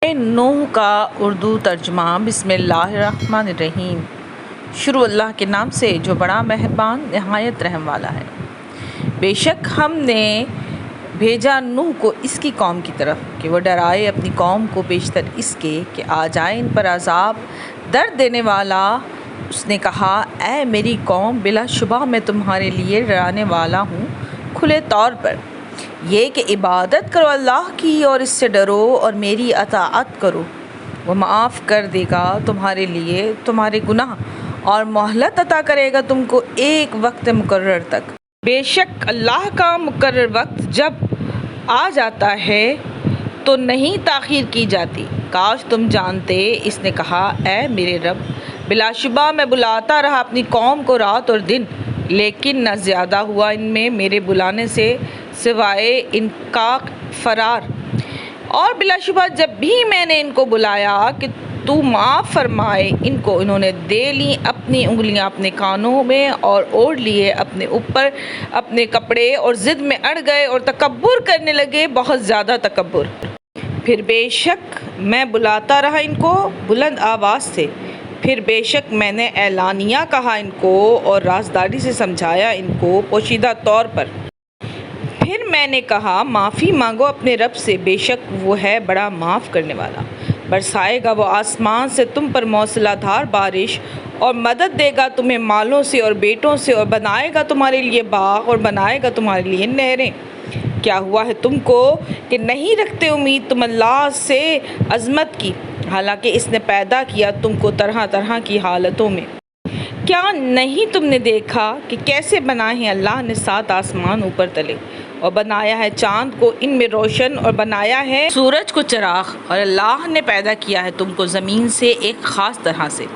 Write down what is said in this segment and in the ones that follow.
نوح کا اردو ترجمہ۔ بسم اللہ الرحمن الرحیم۔ شروع اللہ کے نام سے جو بڑا مہربان نہایت رحم والا ہے۔ بے شک ہم نے بھیجا نوح کو اس کی قوم کی طرف کہ وہ ڈرائے اپنی قوم کو بیشتر اس کے کہ آ جائے ان پر عذاب درد دینے والا۔ اس نے کہا، اے میری قوم، بلا شبہ میں تمہارے لیے ڈرانے والا ہوں کھلے طور پر، یہ کہ عبادت کرو اللہ کی اور اس سے ڈرو اور میری اطاعت کرو۔ وہ معاف کر دے گا تمہارے لیے تمہارے گناہ اور مہلت عطا کرے گا تم کو ایک وقت مقرر تک۔ بے شک اللہ کا مقرر وقت جب آ جاتا ہے تو نہیں تاخیر کی جاتی۔ کاش تم جانتے۔ اس نے کہا، اے میرے رب، بلا شبہ میں بلاتا رہا اپنی قوم کو رات اور دن، لیکن نہ زیادہ ہوا ان میں میرے بلانے سے سوائے ان کا فرار۔ اور بلا شبہ جب بھی میں نے ان کو بلایا کہ تو معاف فرمائے ان کو، انہوں نے دے لی اپنی انگلیاں اپنے کانوں میں اور اوڑھ لیے اپنے اوپر اپنے کپڑے اور ضد میں اڑ گئے اور تکبر کرنے لگے، بہت زیادہ تکبر۔ پھر بے شک میں بلاتا رہا ان کو بلند آواز سے، پھر بے شک میں نے اعلانیہ کہا ان کو اور رازداری سے سمجھایا ان کو پوشیدہ طور پر۔ پھر میں نے کہا، معافی مانگو اپنے رب سے، بے شک وہ ہے بڑا معاف کرنے والا۔ برسائے گا وہ آسمان سے تم پر موسلا دھار بارش اور مدد دے گا تمہیں مالوں سے اور بیٹوں سے، اور بنائے گا تمہارے لیے باغ اور بنائے گا تمہارے لیے نہریں۔ کیا ہوا ہے تم کو کہ نہیں رکھتے امید تم اللہ سے عظمت کی، حالانکہ اس نے پیدا کیا تم کو طرح طرح کی حالتوں میں؟ کیا نہیں تم نے دیکھا کہ کیسے بنائے ہیں اللہ نے 7 آسمان اوپر تلے، اور بنایا ہے چاند کو ان میں روشن، اور بنایا ہے سورج کو چراغ، اور اللہ نے پیدا کیا ہے تم کو زمین سے ایک خاص طرح سے،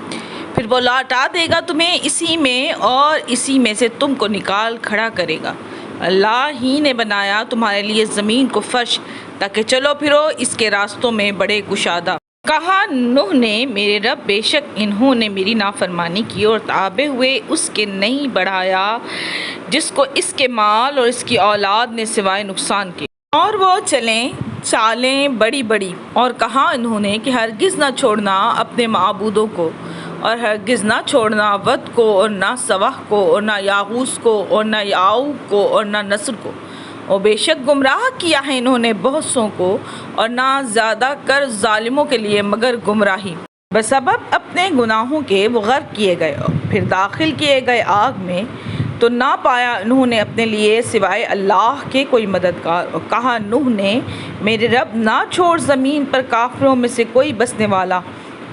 پھر وہ لوٹا دے گا تمہیں اسی میں اور اسی میں سے تم کو نکال کھڑا کرے گا۔ اللہ ہی نے بنایا تمہارے لیے زمین کو فرش تاکہ چلو پھرو اس کے راستوں میں بڑے کشادہ۔ کہا نوح نے، میرے رب، بے شک انہوں نے میری نافرمانی کی اور تابے ہوئے اس کے نہیں بڑھایا جس کو اس کے مال اور اس کی اولاد نے سوائے نقصان کے، اور وہ چلیں چالیں بڑی بڑی۔ اور کہا انہوں نے کہ ہرگز نہ چھوڑنا اپنے معبودوں کو، اور ہرگز نہ چھوڑنا ود کو اور نہ سوہ کو اور نہ یاغوث کو اور نہ یعوق کو اور نہ نصر کو، اور بے شک گمراہ کیا ہے انہوں نے بہت سوں کو، اور نہ زیادہ کر ظالموں کے لیے مگر گمراہی۔ بسبب اپنے گناہوں کے وہ غرق کیے گئے، پھر داخل کیے گئے آگ میں، تو نہ پایا انہوں نے اپنے لیے سوائے اللہ کے کوئی مددگار۔ اور کہا نوح نے، میرے رب، نہ چھوڑ زمین پر کافروں میں سے کوئی بسنے والا،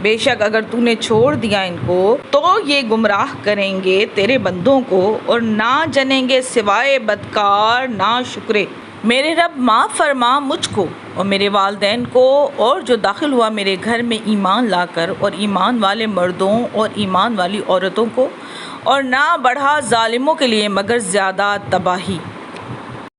بے شک اگر تو نے چھوڑ دیا ان کو تو یہ گمراہ کریں گے تیرے بندوں کو اور نہ جنیں گے سوائے بدکار نا شکرے۔ میرے رب، معاف فرما مجھ کو اور میرے والدین کو اور جو داخل ہوا میرے گھر میں ایمان لا کر، اور ایمان والے مردوں اور ایمان والی عورتوں کو، اور نہ بڑھا ظالموں کے لیے مگر زیادہ تباہی۔